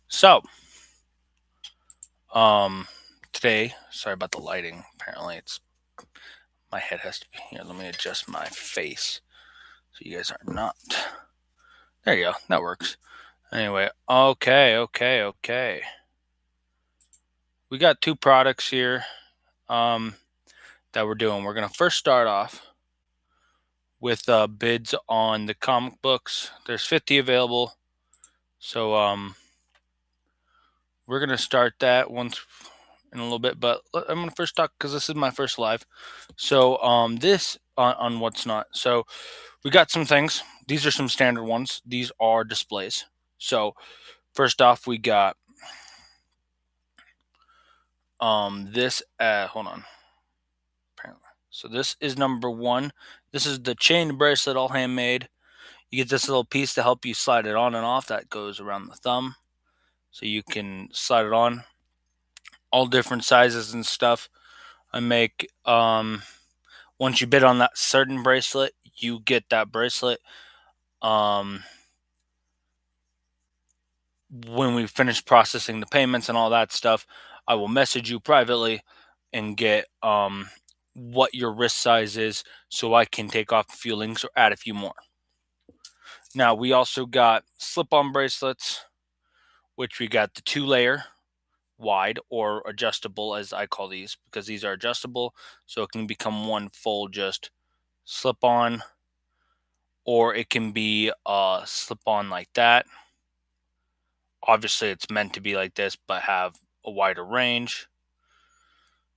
So, today, sorry about the lighting. Apparently, it's my head has to be here. Let me adjust my face so you guys are not. There you go. That works. Anyway, okay. We got two products here that we're doing. We're gonna first start off with bids on the comic books. There's 50 available, so we're gonna start that once in a little bit. But I'm gonna first talk because this is my first live. So this on what's not. So we got some things. These are some standard ones. These are displays. So first off, we got this. Hold on. Apparently, so this is number one. This is the chain bracelet, all handmade. You get this little piece to help you slide it on and off. That goes around the thumb, so you can slide it on. All different sizes and stuff. I make once you bid on that certain bracelet, you get that bracelet. When we finish processing the payments and all that stuff, I will message you privately and get what your wrist size is so I can take off a few links or add a few more. Now, we also got slip-on bracelets, which we got the 2-layer wide or adjustable, as I call these, because these are adjustable, so it can become one full just slip-on, or it can be slip-on like that. Obviously, it's meant to be like this, but have a wider range.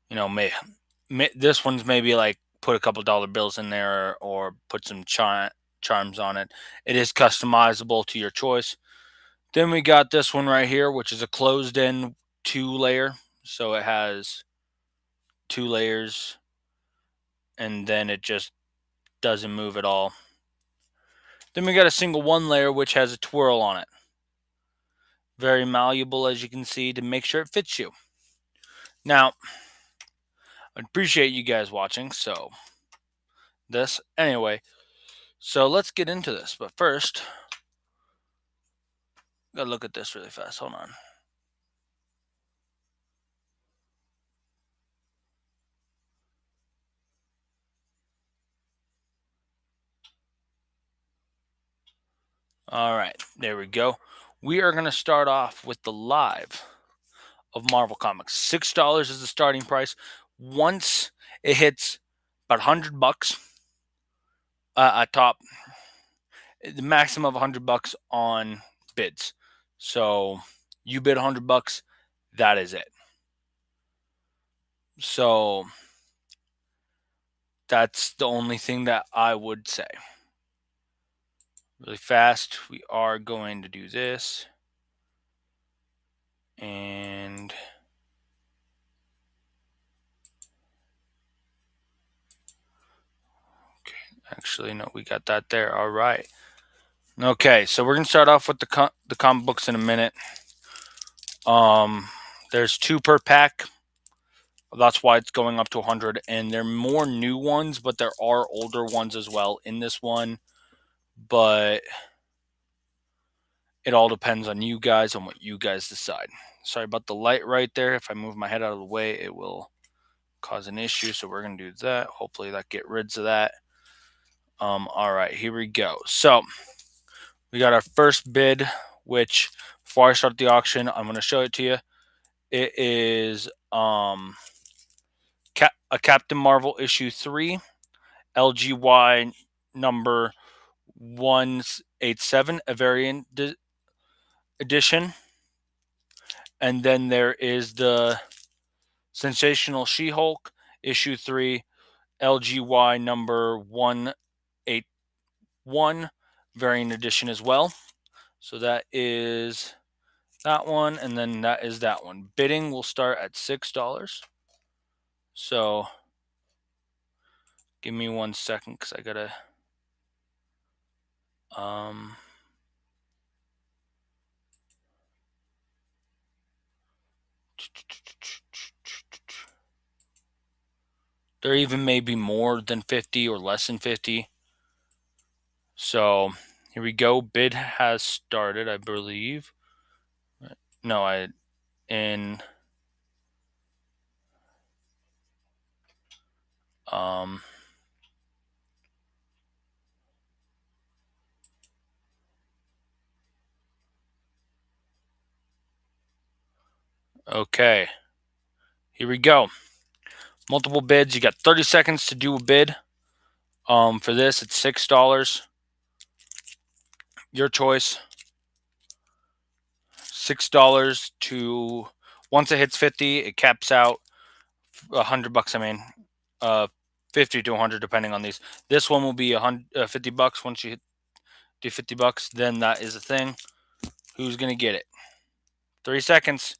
You know, this one's maybe like put a couple dollar bills in there or put some charms on it. It is customizable to your choice. Then we got this one right here, which is a closed-in 2-layer. So it has 2 layers, and then it just doesn't move at all. Then we got a single 1-layer, which has a twirl on it. Very malleable, as you can see, to make sure it fits you. Now, I appreciate you guys watching, so anyway, so let's get into this. But first, gotta look at this really fast. Hold on. All right, there we go. We are gonna start off with the live of Marvel Comics. $6 is the starting price. Once it hits about $100 at top, the maximum of $100 on bids. So you bid $100, that is it. So that's the only thing that I would say. Really fast, we are going to do this. And okay, actually, no, we got that there. All right. Okay, so we're gonna start off with the comic books in a minute. There's 2 per pack. That's why it's going up to 100, and there are more new ones, but there are older ones as well in this one. But it all depends on you guys and what you guys decide. Sorry about the light right there. If I move my head out of the way, it will cause an issue. So we're gonna do that. Hopefully that get rid of that. All right, here we go. So we got our first bid, which before I start the auction, I'm gonna show it to you. It is a Captain Marvel issue 3, LGY number 187, a variant edition. And then there is the Sensational She-Hulk issue 3, LGY number 181, variant edition as well. So that is that one, and then that is that one. Bidding will start at $6. So give me 1 second because I gotta there even may be more than 50 or less than 50. So here we go. Bid has started, I believe. No, I in um okay. Here we go. Multiple bids. You got 30 seconds to do a bid. For this, it's $6. Your choice. $6 to once it hits 50, it caps out $100. I mean, uh, 50 to 100 depending on these. This one will be $50 once you do $50. Then that is a thing. Who's gonna get it? 3 seconds.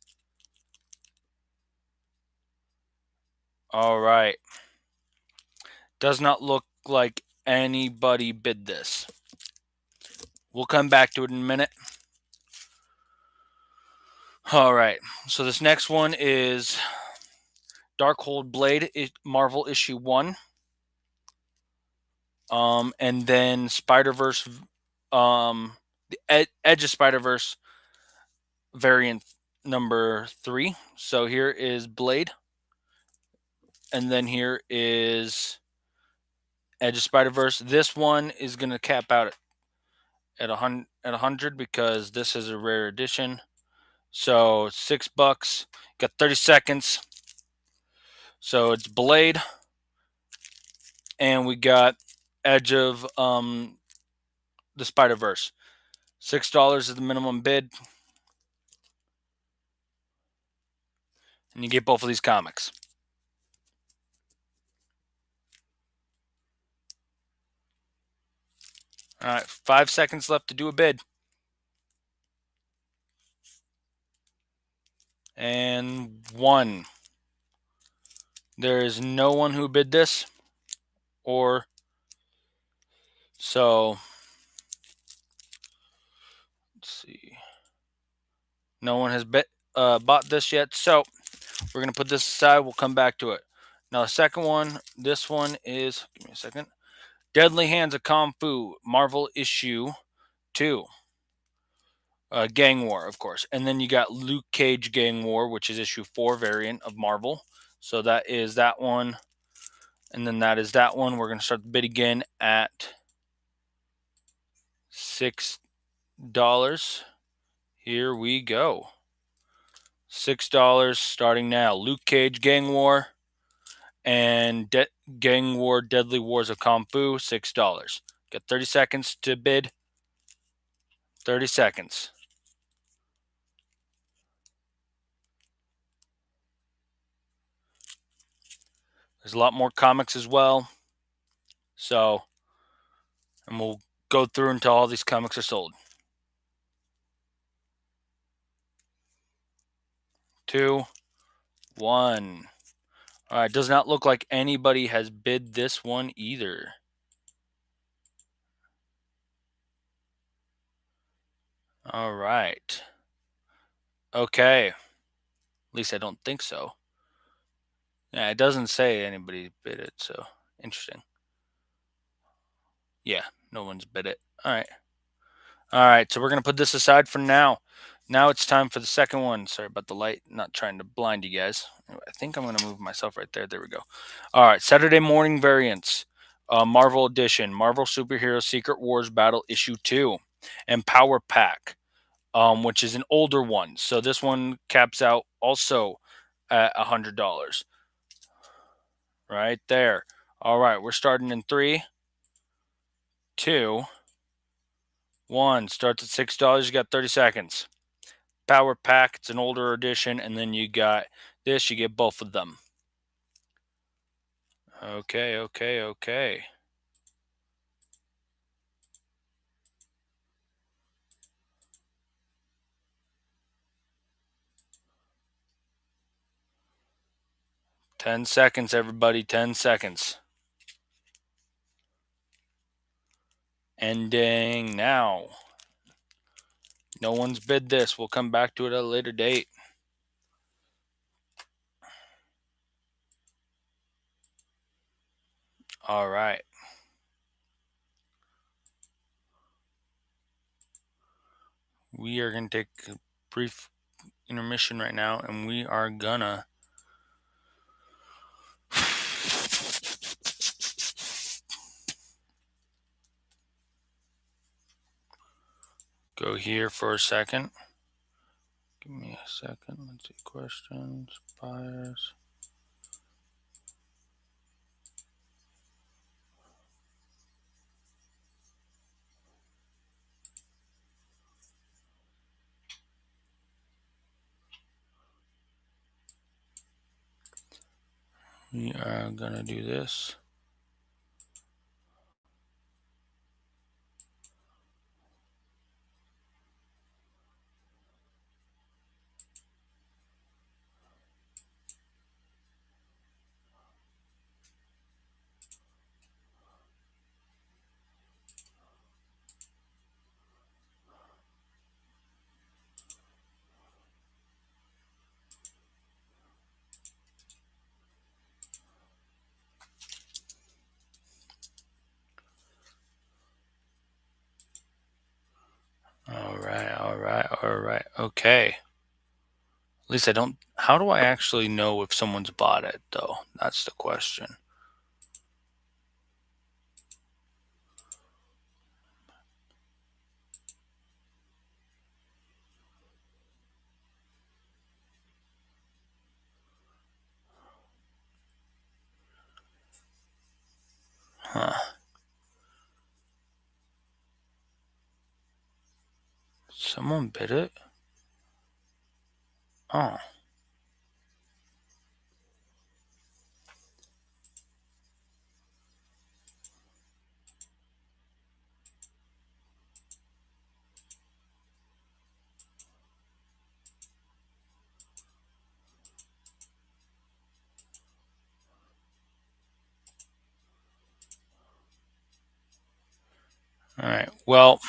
All right. Does not look like anybody bid this. We'll come back to it in a minute. All right. So this next one is Darkhold Blade Marvel issue 1. And then Spider-Verse the Edge of Spider-Verse variant number 3. So here is Blade, and then here is Edge of Spider-Verse. This one is going to cap out at 100 because this is a rare edition. So $6. Got 30 seconds. So it's Blade, and we got Edge of the Spider-Verse. $6 is the minimum bid, and you get both of these comics. All right, 5 seconds left to do a bid. And 1. There is no one who bid this, or so. Let's see. No one has bought this yet, so we're gonna put this aside. We'll come back to it. Now the second one. This one is. Give me a second. Deadly Hands of Kung Fu Marvel issue 2. Gang War, of course, and then you got Luke Cage Gang War, which is issue 4 variant of Marvel. So that is that one, and then that is that one. We're gonna start the bid again at $6. Here we go. $6 starting now. Luke Cage Gang War and Gang War Deadly Wars of Kung Fu, $6. Got 30 seconds to bid. 30 seconds. There's a lot more comics as well. So, and we'll go through until all these comics are sold. 2, 1. All right, does not look like anybody has bid this one either. All right. Okay. At least I don't think so. Yeah, it doesn't say anybody bid it, so interesting. Yeah, no one's bid it. All right. All right, so we're going to put this aside for now. Now it's time for the second one. Sorry about the light, not trying to blind you guys. I think I'm going to move myself right there. There we go. All right, Saturday morning variants. Marvel Edition, Marvel Superhero Secret Wars Battle Issue 2, and Power Pack, which is an older one. So this one caps out also at $100. Right there. All right, we're starting in 3, 2, 1. Starts at $6. You got 30 seconds. Power Pack, it's an older edition, and then you got this, you get both of them. Okay. 10 seconds, everybody, 10 seconds. Ending now. No one's bid this. We'll come back to it at a later date. All right. We are going to take a brief intermission right now, and we are gonna go here for a second. Give me a second. Let's see. Questions, bias. We are gonna do this. All right, all right, all right. Okay. At least I don't. How do I actually know if someone's bought it, though? That's the question. Huh. Someone bid it? Oh. All right. Well,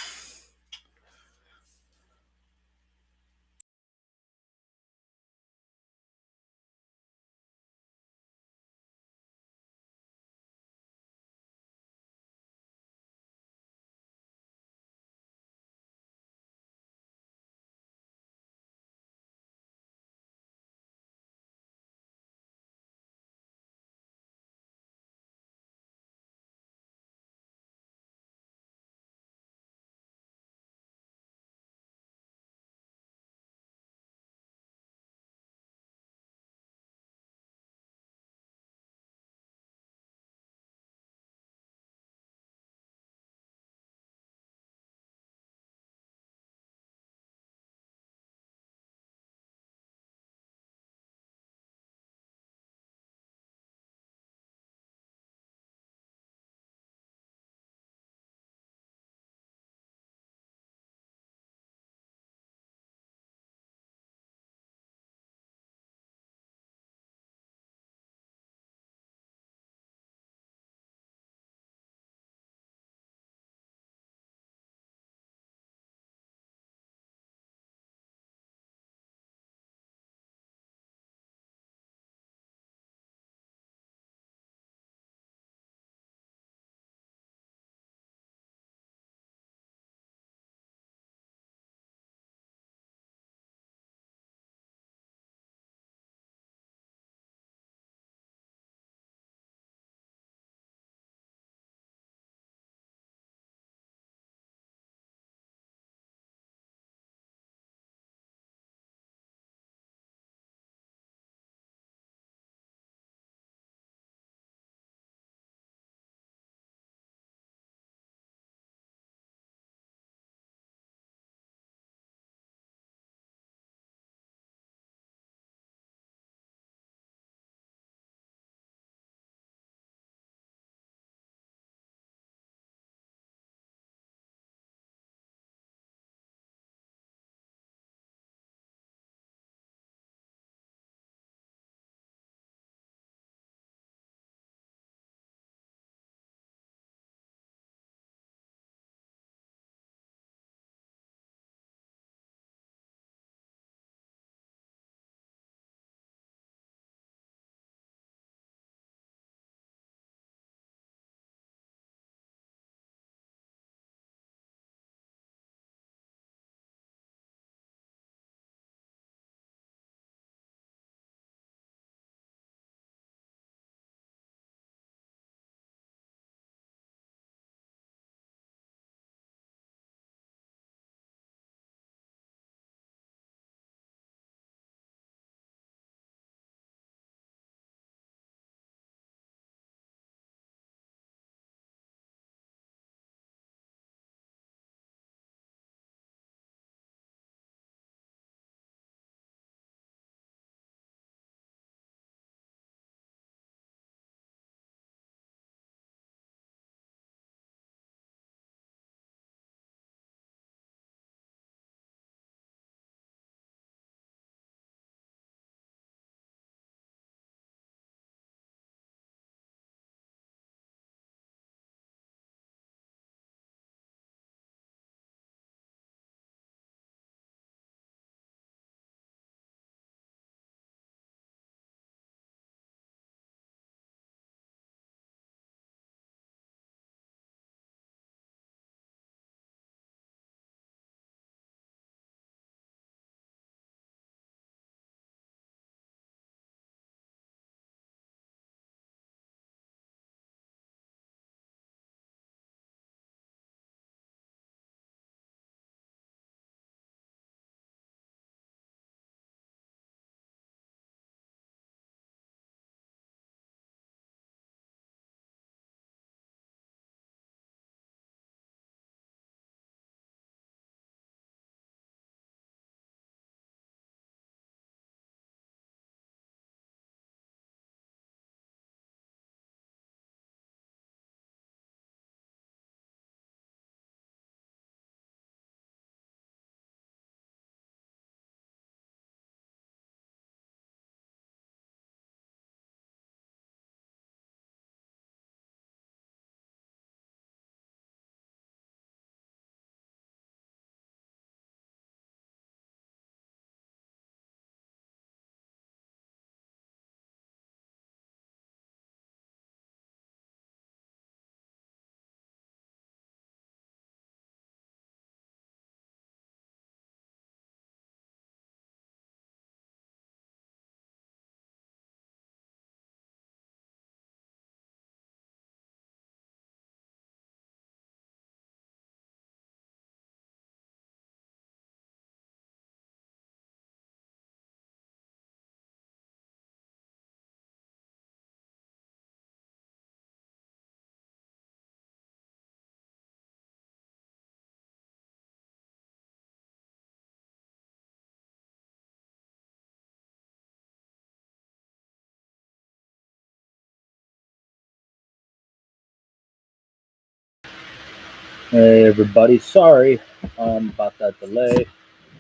Hey everybody, sorry about that delay.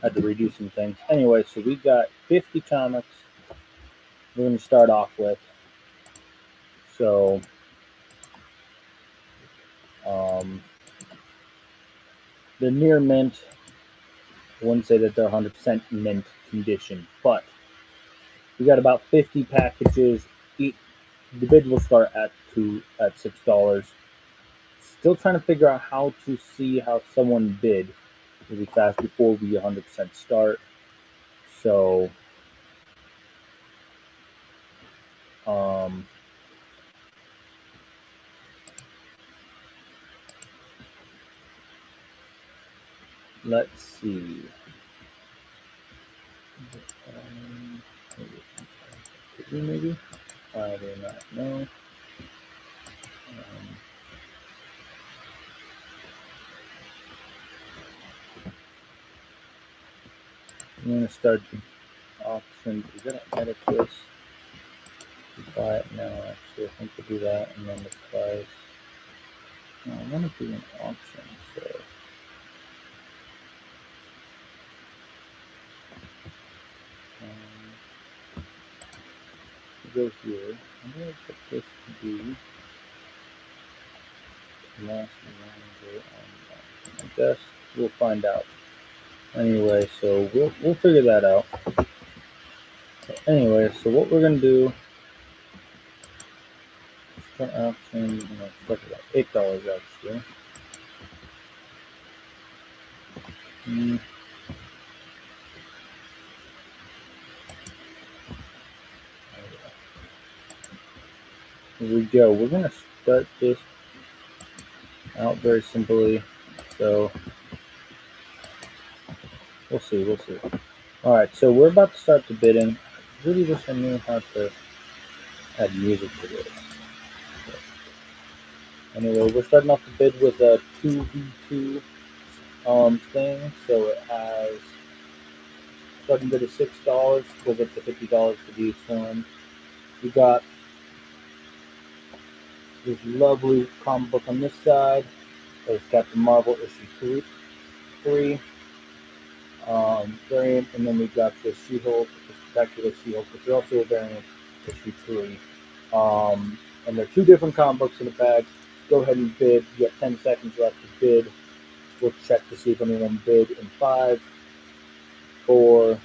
Had to redo some things. Anyway, so we got 50 comics we're going to start off with. So, um, they're near mint. I wouldn't say that they're 100% mint condition, but we got about 50 packages. Each, the bid will start at $6. Still trying to figure out how to see how someone bid really fast before we 100% start. So, um, let's see. Maybe? I do not know. I'm going to start the auction. We got to edit this. Buy it now, actually. I think we'll do that. And then the price. No, I want to do an auction. So, we'll go here. I'm going to put this to be last longer on my desk. We'll find out. Anyway, so we'll figure that out. Anyway, so what we're gonna do, start auction, start about $8 actually. Mm. Here we go. We're gonna start this out very simply. So we'll see. We'll see. All right. So we're about to start the bidding. I really wish I knew how to add music to this. Anyway, we're starting off the bid with a 2v2 thing. So it has starting bid of $6. Goes up to $50 for these ones. We got this lovely comic book on this side. There's Captain Marvel issue 3 variant, and then we got the She-Hulk, the Spectacular She-Hulk, which is also a variant issue 3. And there are two different comic books in the bag. Go ahead and bid. You got 10 seconds left to bid. We'll check to see if anyone bid in 5, 4,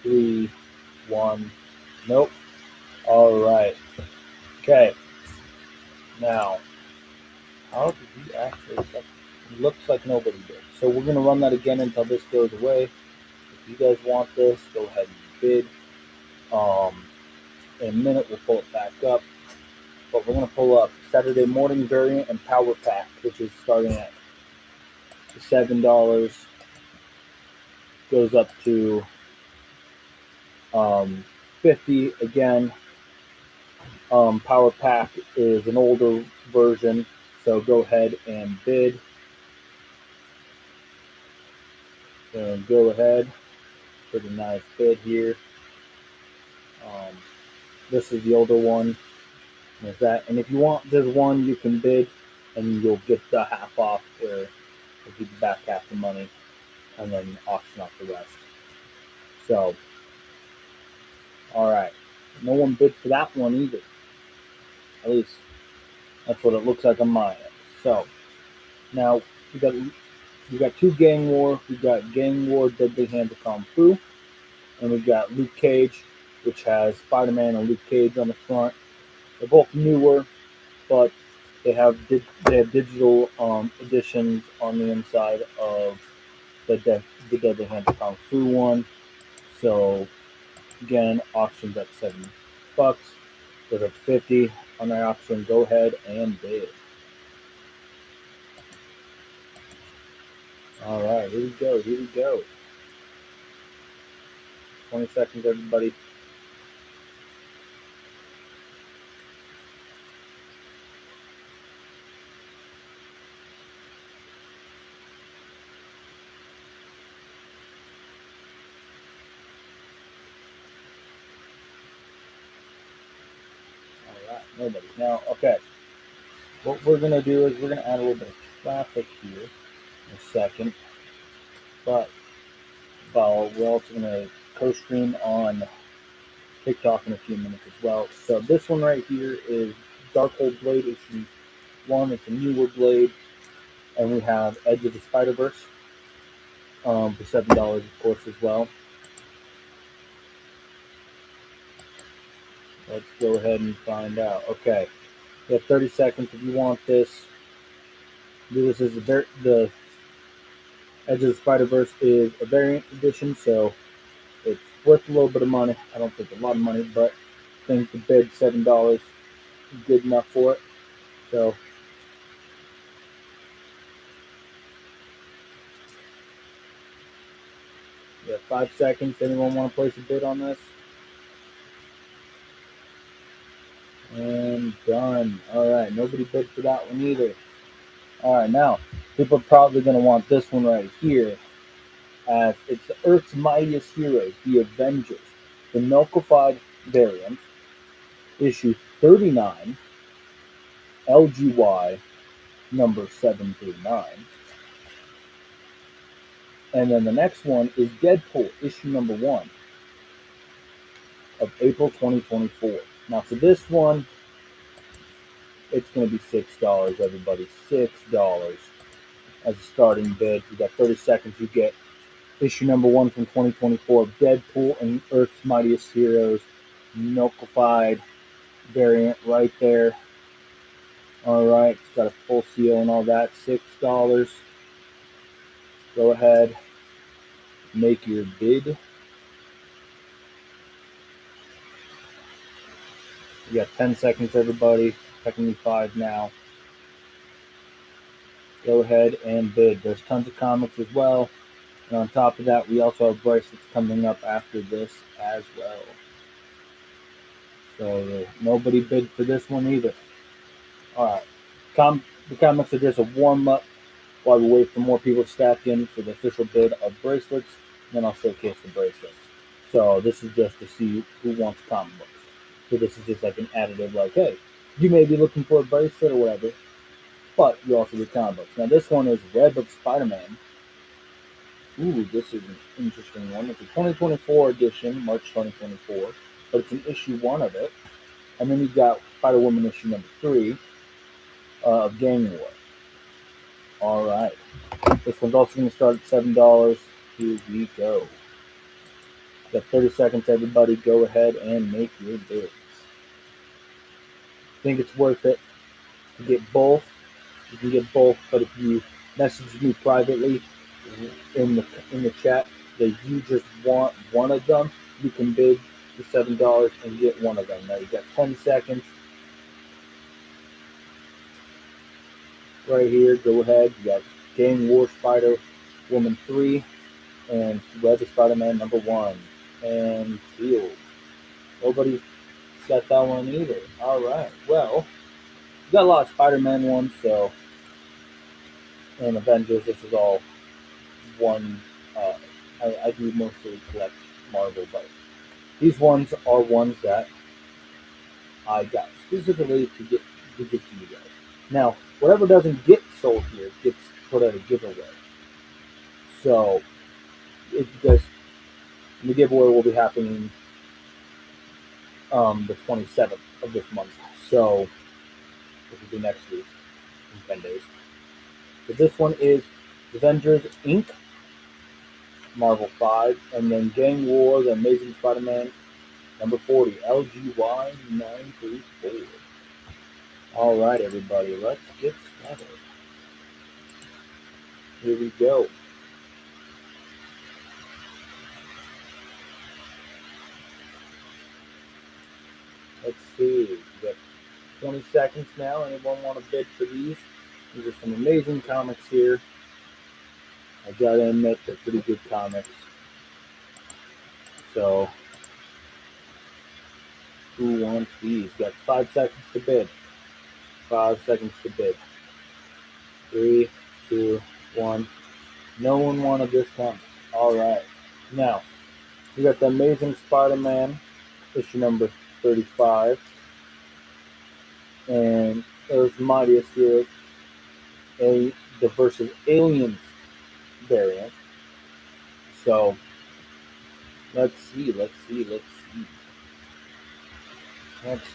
3, 1. Nope. All right. Okay. Now, how did we actually? It looks like nobody did. So we're gonna run that again until this goes away. If you guys want this, go ahead and bid. In a minute we'll pull it back up. But we're gonna pull up Saturday morning variant and power pack, which is starting at $7, goes up to 50 again. Power pack is an older version, so go ahead and bid. And go ahead, pretty nice bid here. This is the older one. There's that. And if you want just one, you can bid, and you'll get the half off, where we'll give you back half the money, and then auction off the rest. So, all right. No one bid for that one either. At least that's what it looks like on my end. So now we got two Gang War. We got Gang War Deadly Hands of Kung Fu, and we got Luke Cage, which has Spider-Man and Luke Cage on the front. They're both newer, but they have digital editions on the inside of the Deadly Hands of Kung Fu one. So again, auctions at $7. Goes up 50 on that auction. Go ahead and bid. All right, here we go. Here we go. 20 seconds, everybody. All right, nobody. Now, okay. What we're gonna do is we're gonna add a little bit of traffic here in a second. But we're also going to co-stream on TikTok in a few minutes as well. So this one right here is Darkhold Blade issue 1. It's a newer blade. And we have Edge of the Spider-Verse for $7, of course, as well. Let's go ahead and find out. Okay, you have 30 seconds if you want this. This is the Edge of the Spider-Verse is a variant edition, so it's worth a little bit of money. I don't think a lot of money, but I think the bid $7 is good enough for it. So you have 5 seconds. Anyone want to place a bid on this? And done. All right, nobody bid for that one either. All right, now people are probably going to want this one right here, as it's the Earth's Mightiest Heroes, the Avengers, the Milkified variant, issue 39, LGY number 739. And then the next one is Deadpool, issue number 1 of April 2024. Now, for this one, it's going to be $6, everybody. $6 as a starting bid. You got 30 seconds. You get issue number 1 from 2024 of Deadpool and Earth's Mightiest Heroes, Milkified variant right there. All right, it's got a full seal and all that. $6. Go ahead, make your bid. You got 10 seconds, everybody. Technically 5 now. Go ahead and bid. There's tons of comics as well. And on top of that, we also have bracelets coming up after this as well. So nobody bid for this one either. All right. The comics are just a warm up while we wait for more people to stack in for the official bid of bracelets. Then I'll showcase the bracelets. So this is just to see who wants comic books. So this is just like an additive, like, hey, you may be looking for a bracelet or whatever, but you also get comic books. Now this one is Web of Spider-Man. Ooh, this is an interesting one. It's a 2024 edition, March 2024, but it's an issue 1 of it. And then you got Spider-Woman issue number 3 of Gang War. All right. This one's also going to start at $7. Here we go. Got 30 seconds, everybody. Go ahead and make your bids. Think it's worth it to get both. You can get both, but if you message me privately in the chat that you just want one of them, you can bid for $7 and get one of them. Now you got 10 seconds. Right here, go ahead. You got Gang War Spider Woman 3 and Web of Spider-Man number 1. And sealed. Nobody got that one either. All right. Well, we got a lot of Spider-Man ones, so, and Avengers. This is all one. I do mostly collect Marvel, but these ones are ones that I got specifically to get to you guys. Now, whatever doesn't get sold here gets put at a giveaway. So, if you guys, the giveaway will be happening the 27th of this month. So, this will be next week in 10 days. So this one is Avengers Inc., Marvel 5, and then Gang War, The Amazing Spider-Man, number 40, LGY 934. All right, everybody, let's get started. Here we go. Let's see. We got 20 seconds now. Anyone want to bid for these? These are some amazing comics here. I gotta admit, they're pretty good comics. So, who wants these? Got 5 seconds to bid. 5 seconds to bid. 3, 2, 1. No one wanted this comic. All right. Now, we got the Amazing Spider-Man, issue number 35, and Earth's Mightiest Heroes, the versus aliens variant. So let's see. Let's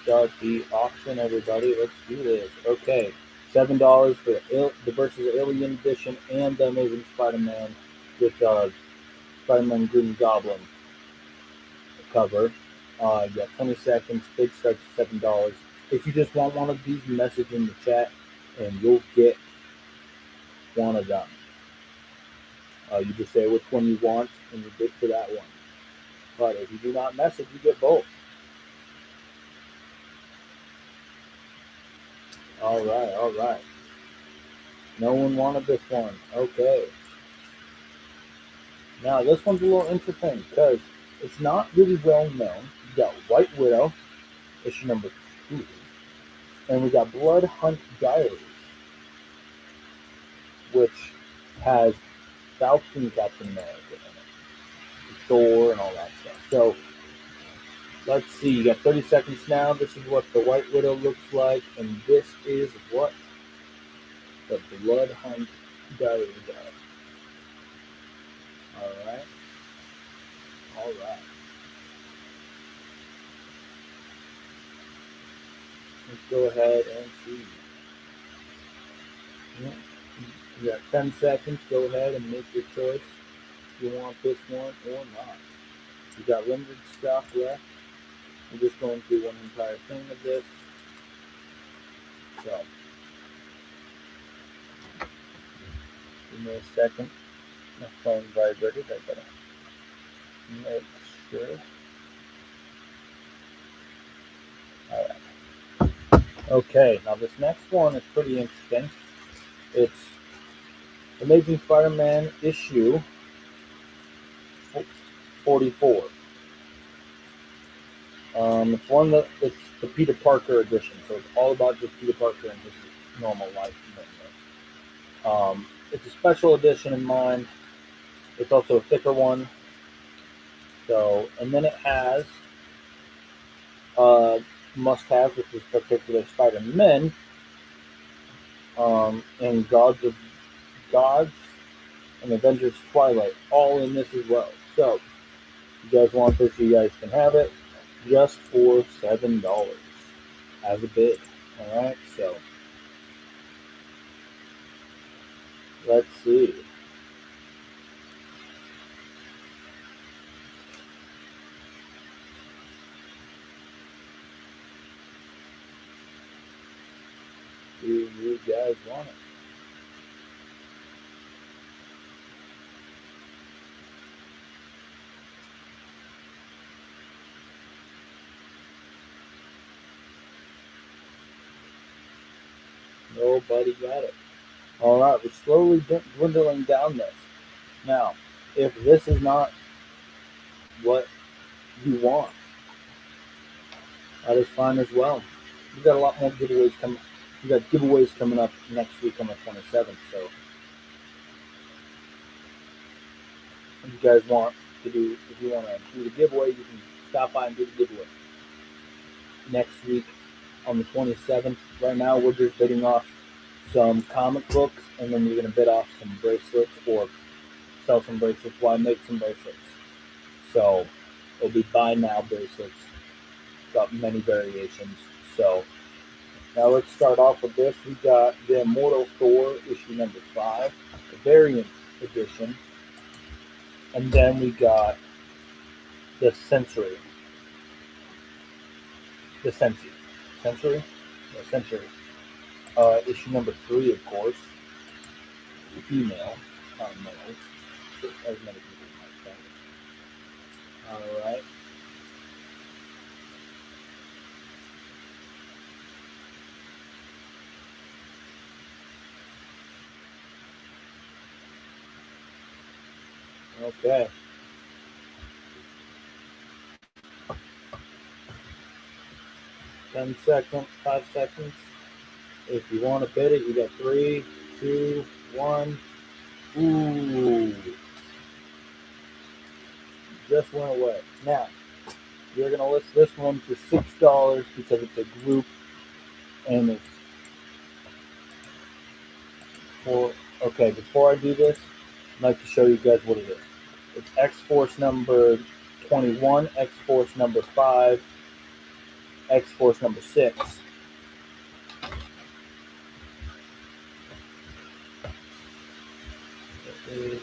start the auction, everybody. Let's do this. Okay, $7 for the versus Alien Edition and the Amazing Spider-Man with Spider-Man Green Goblin cover. Yeah, 20 seconds. Bid starts at $7. If you just want one of these, message in the chat, and you'll get one of them. You just say which one you want, and you bid for that one. But if you do not message, you get both. All right, all right. No one wanted this one. Okay. Now this one's a little interesting because it's not really well known. You got White Widow, issue number 2, and we got Blood Hunt Diaries, which has Falcon Captain America in it, Thor, and all that stuff. So let's see. You got 30 seconds now. This is what the White Widow looks like, and this is what the Blood Hunt Diaries are. All right. All right. Let's go ahead and see. Yeah. You got 10 seconds. Go ahead and make your choice. If you want this one or not. You got limited stock left. I'm just going through one entire thing of this. So, give me a second. My phone vibrated. I gotta make sure. Alright. Okay, now this next one is pretty interesting. It's Amazing Spider-Man issue 44. It's the Peter Parker edition, so it's all about just Peter Parker and his normal life. It's a special edition in mine. It's also a thicker one. So, and then it has must-have, which is particular Spider-Man, and Gods and Avengers Twilight, all in this as well. So, if you guys want this, you guys can have it, just for $7 as a bid. All right, so let's see. Do you guys want it? Nobody got it. All right, we're slowly dwindling down this. Now, if this is not what you want, that is fine as well. We got a lot more giveaways coming. We got giveaways coming up next week on the 27th. So, if you guys want to do, if you want to do the giveaway, you can stop by and do the giveaway next week on the 27th. Right now, we're just bidding off some comic books, and then we're going to bid off some bracelets or sell some bracelets while I make some bracelets. So it'll be buy now bracelets. Got many variations. So now let's start off with this. We got the Immortal Thor issue number 5, the variant edition, and then we got the Sensory. The Sensory. Sensory? The Sensory. Issue number 3, of course. Female, not male. As many people might think. Alright. Okay. Ten seconds, 5 seconds. If you want to bid it, you got 3, 2, 1. Ooh. Just went away. Now, you're going to list this one for $6 because it's a group and it's for Okay, before I do this, I'd like to show you guys what it is. It's X Force number 21, X Force number 5, X Force number 6. It is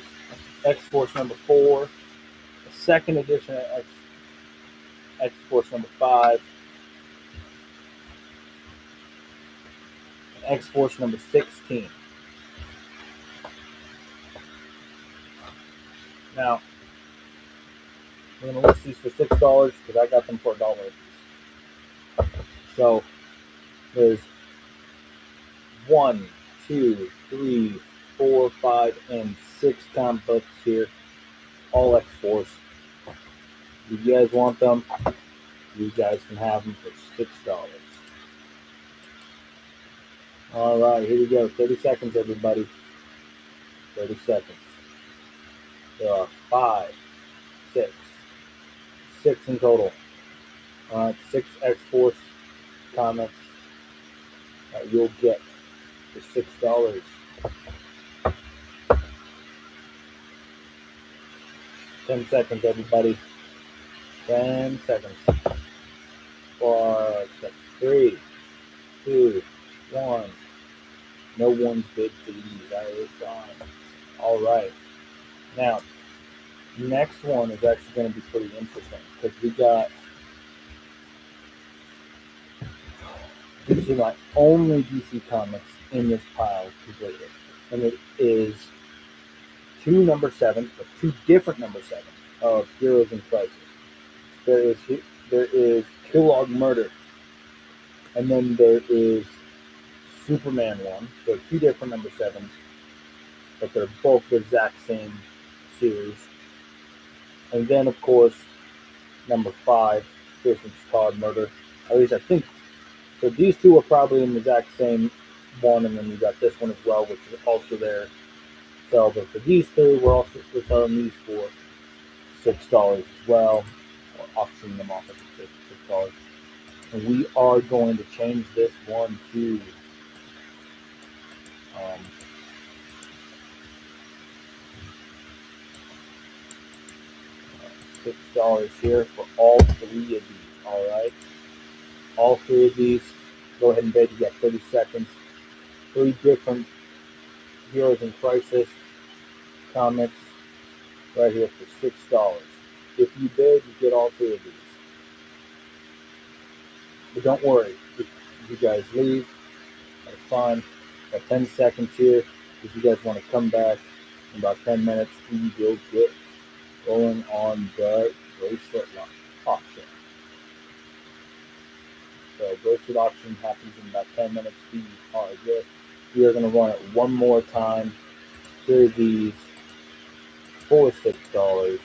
X Force number 4, the second edition of X Force number 5, and X Force number 16. Now, I'm going to list these for $6 because I got them for $1. So there's 1, 2, 3, 4, 5, and 6 comic books here, all X Force. If you guys want them, you guys can have them for $6. All right, here we go. 30 seconds, everybody. 30 seconds. There are 5, 6, 6 in total. All right, 6 X Force comics that you'll get for $6. 10 seconds, everybody. 10 seconds. 4 seconds. 3, 2, 1. No one's bid for these. That is fine. All right. Now, next one is actually going to be pretty interesting because we got. These are my only DC comics in this pile completed, and it is two number sevens, but two different number sevens of Heroes in Crisis. There is Kilowog Murder, and then there is Superman one. They're two different number sevens, but they're both the exact same series. And then, of course, number 5, this is called Murder. At least I think. So these two are probably in the exact same one, and then you got this one as well, which is also there. So, but for these three, we're selling these for $6 as well, or auctioning them off at $6. And we are going to change this one to um, $6 here for all three of these. All right, all three of these. Go ahead and bid. You got 30 seconds. 3 different Heroes in Crisis comics right here for $6. If you bid, you get all three of these. But don't worry, if you guys leave, that's fine. Got 10 seconds here. If you guys want to come back in about 10 minutes, we will get going on the bracelet auction. So bracelet auction happens in about 10 minutes. We are good. We are going to run it one more time. Here are these for $6.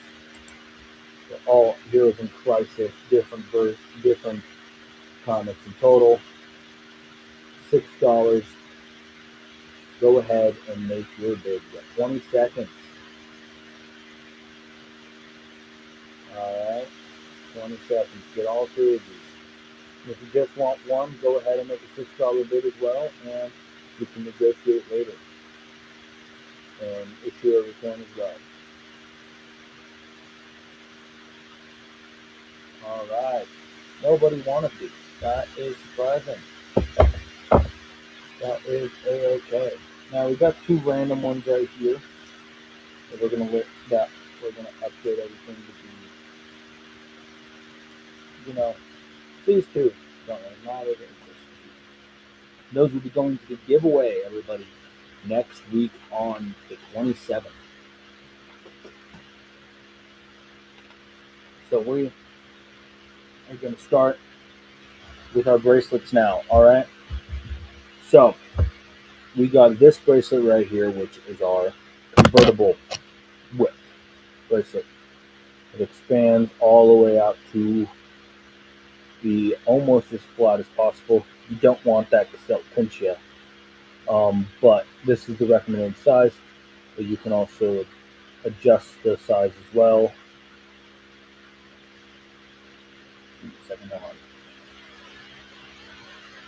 They're all Heroes in Crisis, different comics in total. $6. Go ahead and make your bid. You got 20 seconds. Alright, 20 seconds. Get all three of these. If you just want one, go ahead and make a $6 bid as well, and you can negotiate later and issue a return as well. Alright, nobody wanted these. That is surprising. That is a-okay. Now we got 2 random ones right here that we're gonna update everything to be, these 2 don't really matter. Those will be going to the giveaway, everybody, next week on the 27th. So we are going to start with our bracelets now. All right. So we got this bracelet right here, which is our convertible whip bracelet. It expands all the way out to be almost as flat as possible. You don't want that because they'll pinch you. But this is the recommended size. But you can also adjust the size as well.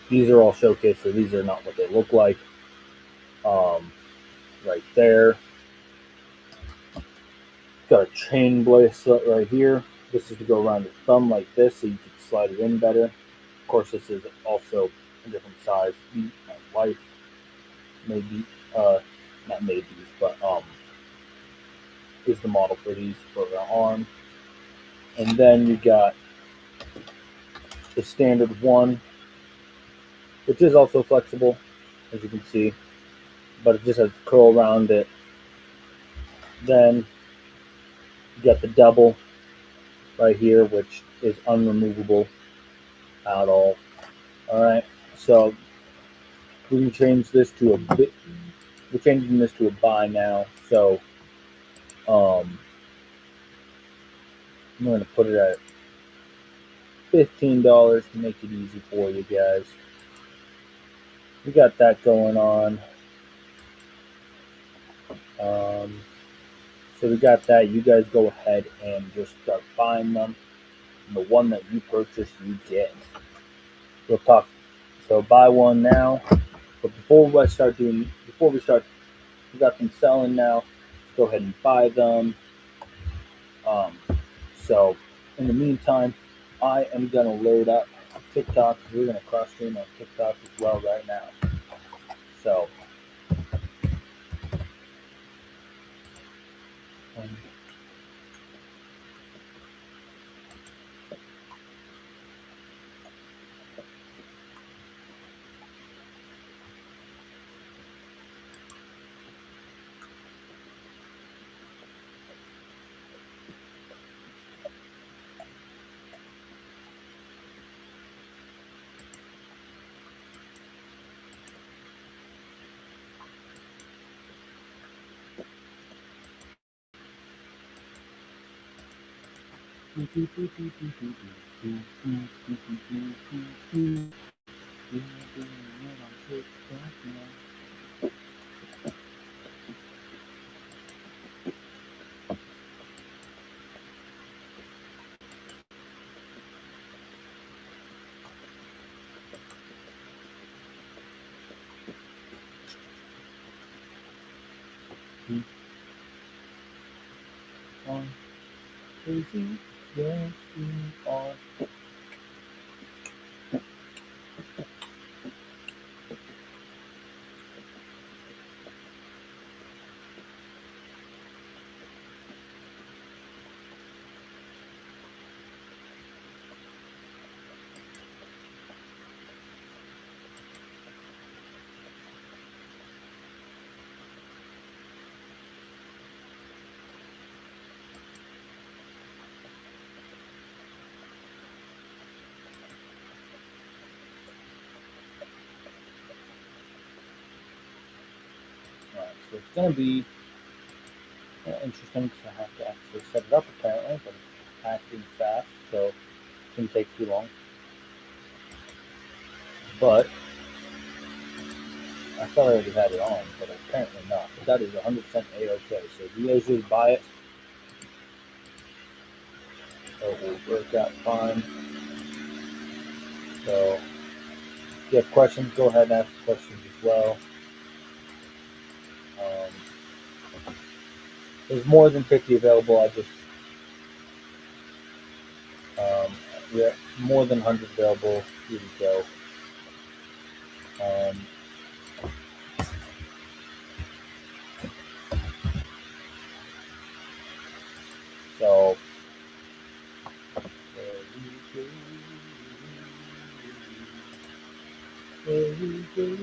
These are all showcased, so these are not what they look like. right there. Got a chain bracelet right here. This is to go around your thumb like this so you can slide it in better. Of course, this is also a different size. My wife maybe, not made these, but is the model for these for her arm. And then you got the standard one, which is also flexible, as you can see, but it just has curl around it. Then you got the double right here, which is unremovable at all. All right, so we can change this to a bit. We're changing this to a buy now, so I'm going to put it at $15 to make it easy for you guys. We got that going on. Um, so we got that. You guys go ahead and just start buying them. And the one that you purchase, you get. We'll talk. So buy one now. But before we start, we got them selling now. Go ahead and buy them. Um, so in the meantime, I am gonna load up TikTok. We're gonna cross stream on TikTok as well right now. So um, on crazy, yes we are. Alright, so it's gonna be interesting because I have to actually set it up apparently, but it's acting fast, so it shouldn't take too long. But I thought I already had it on, but apparently not. But that is 100% A-OK. So if you guys just buy it, it will work out fine. So if you have questions, go ahead and ask questions as well. There's more than 50 available. We have more than 100 available. Here we go. Um, so there we go.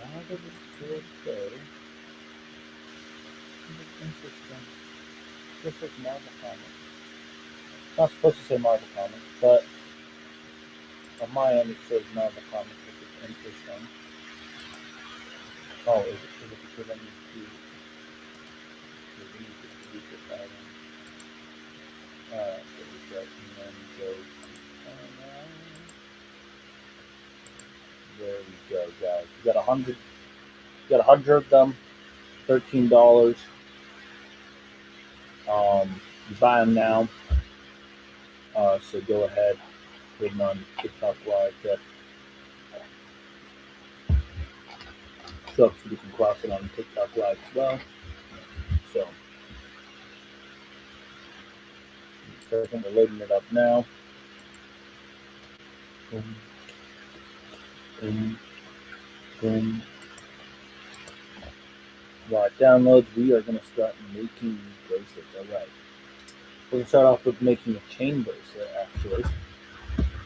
How does it still say? Interesting. This is Marvel Comics. Not supposed to say Marvel Comics, but on my end it says Marvel Comics, which is interesting. Oh, is it because I need to delete this item? Alright, there we go. And then go there we go, guys. We got 100 of them, $13. You buy them now. So go ahead, waiting on TikTok Live to show up so we can cross it on TikTok Live as well. So second, we're loading it up now. Boom, boom, boom. While it downloads, we are going to start making these bracelets. All right. We're going to start off with making a chain bracelet, actually.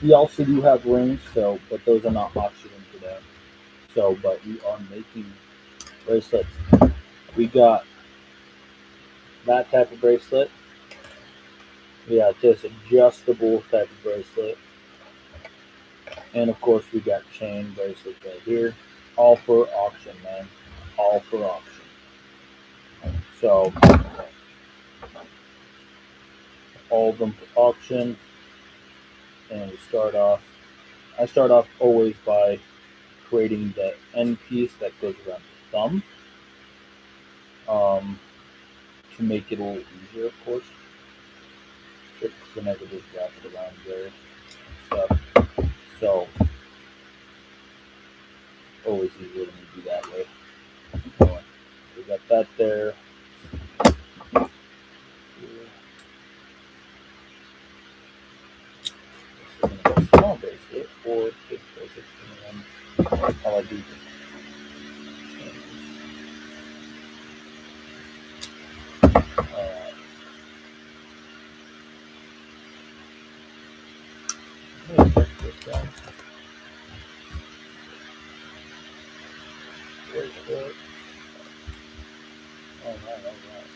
We also do have rings, so but those are not auctioning today. So, but we are making bracelets. We got that type of bracelet. We got this adjustable type of bracelet. And of course, we got chain bracelets right here. All for auction, man. All for auction. So, all of them for auction. And we start off. I start off always by creating the end piece that goes around the thumb, um, to make it a little easier, of course. Because then I could just wrap it around there and stuff. So, always easier when you do that way. So, we got that there. Small bracelet or big bracelet, depending on how I do this. Let me press this down. Bracelet. Alright, alright.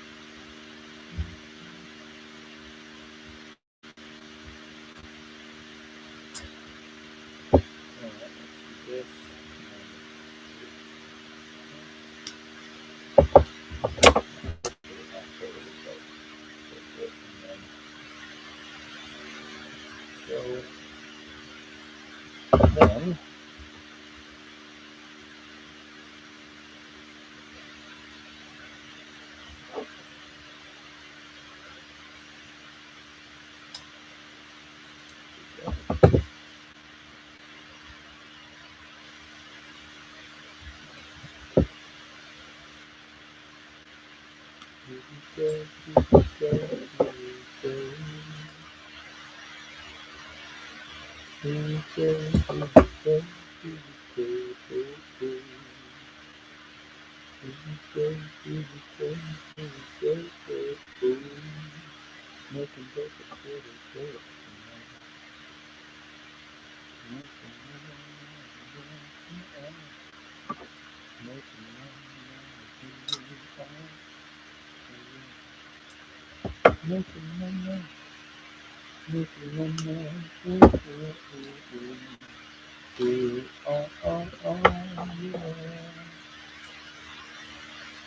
Alright, let's do this. So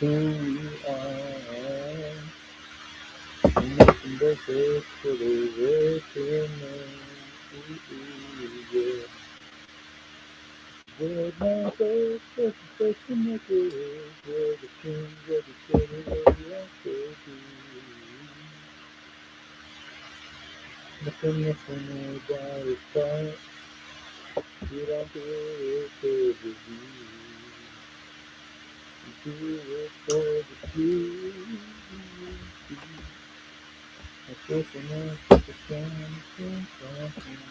then who you are. Making bracelets for the working man. Yeah. Good man, first, first to make it. We're the kings of the city, where we are to be. Nothing, nothing about it, but you don't do it for the view. You do it for the view. I feel so much like a something, something.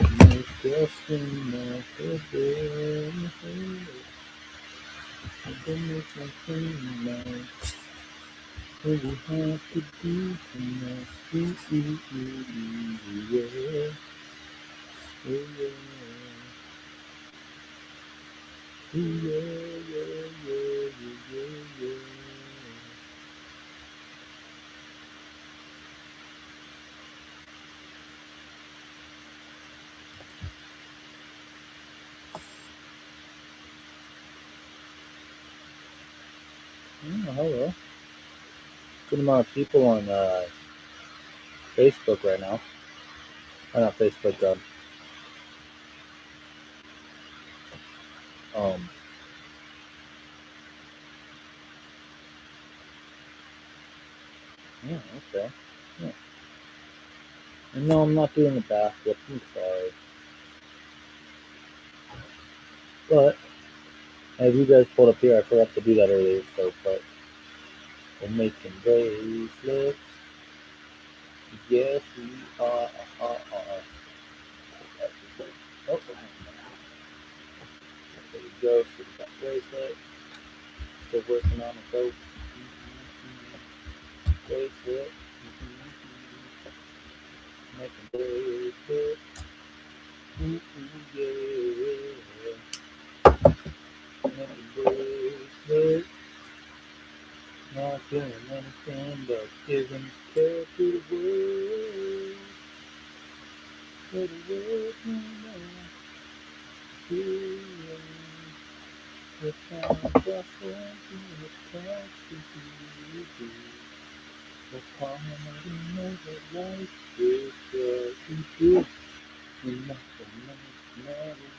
No question, no forbidden. I can make my thing now. All you have to do tonight is yeah, oh yeah, oh yeah, yeah, yeah, yeah, yeah. Oh, hello. Good amount of people on Facebook right now. Not Facebook. Um, yeah, okay. Yeah. And no, I'm not doing a backflip. I'm sorry. But as you guys pulled up here, I forgot to do that earlier. So, but we're making bracelets. Yes, we are. Oh, there we go. So we got bracelet. Still working on it though. Bracelet. Making bracelet. Ooh, yeah. Making bracelet. Not doing anything but giving care to the world. To the world, you know. To the time for something that comes to you. The harmony knows that life is what we do. And nothing matters.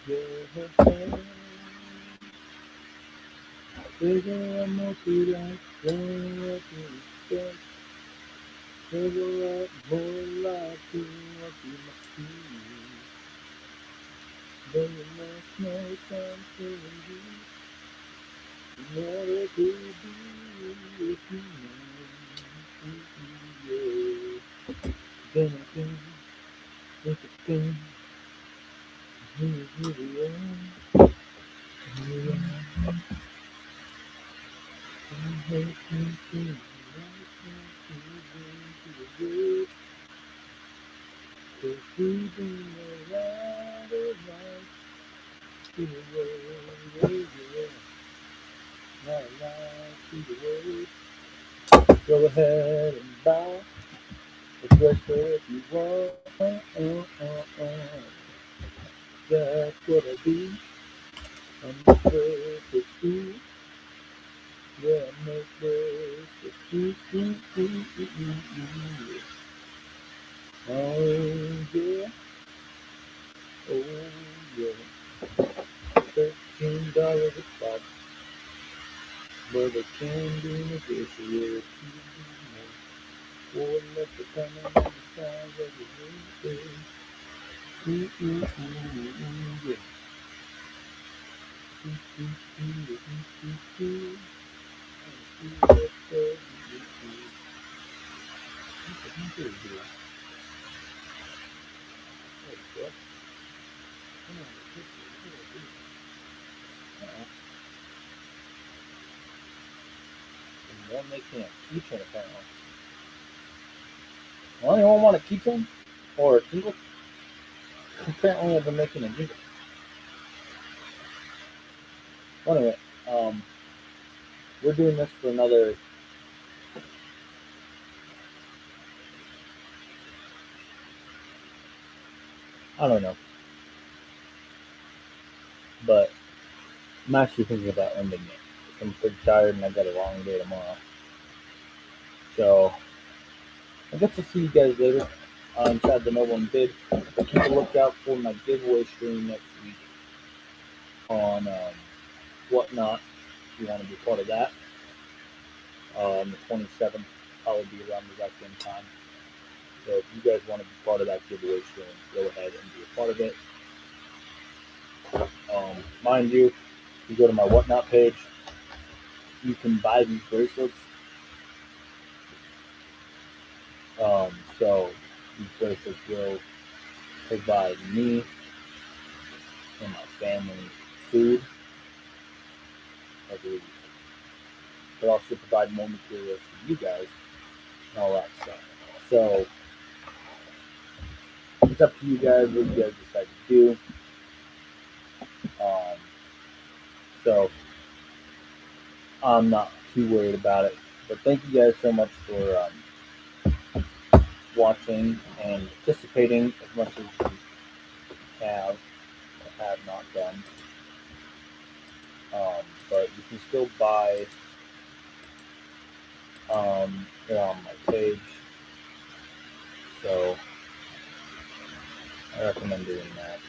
Yeah. Figure I'm more to that, saying what you expect. Figure out more life to what you must do. Then you must know something in order to be with you. Yeah. Then again, think again, here we are. Here we are. I hate me feeling right to the world. Cause we've been around the life to the world, yeah. Not life to the world. Go ahead and buy the dress if you want. That's what I do. I'm the perfect fool. Yeah, I make perfect fool. Yeah. Oh yeah, oh yeah. $13 a pop, but it can be negotiated. For less the coming on the size of the roof. Yeah. And one making a keychain apparently. Well, anyone want a keychain? Or a jingle? Apparently I've been making a jingle. Well, anyway, um, we're doing this for another, I don't know, but I'm actually thinking about ending it. I'm pretty tired and I got a long day tomorrow. So I guess I'll see you guys later inside the No One Bid. But keep a lookout for my giveaway stream next week on Whatnot. If you want to be part of that, on the 27th, probably be around the exact same time. So if you guys want to be part of that giveaway stream, go ahead and be a part of it. Mind you, if you go to my Whatnot page, you can buy these bracelets. So these bracelets will provide me and my family food every week. But also provide more materials for you guys and all that stuff. So it's up to you guys what you guys decide to do. Um, so I'm not too worried about it. But thank you guys so much for watching and participating as much as you have or have not done. But you can still buy it on my page. So I recommend doing that.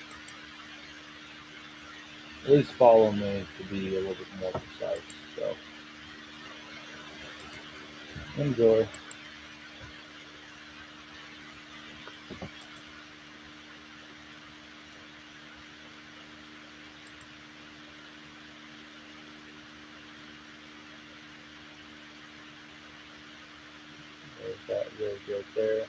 At least follow me to be a little bit more precise. So enjoy. that really good there.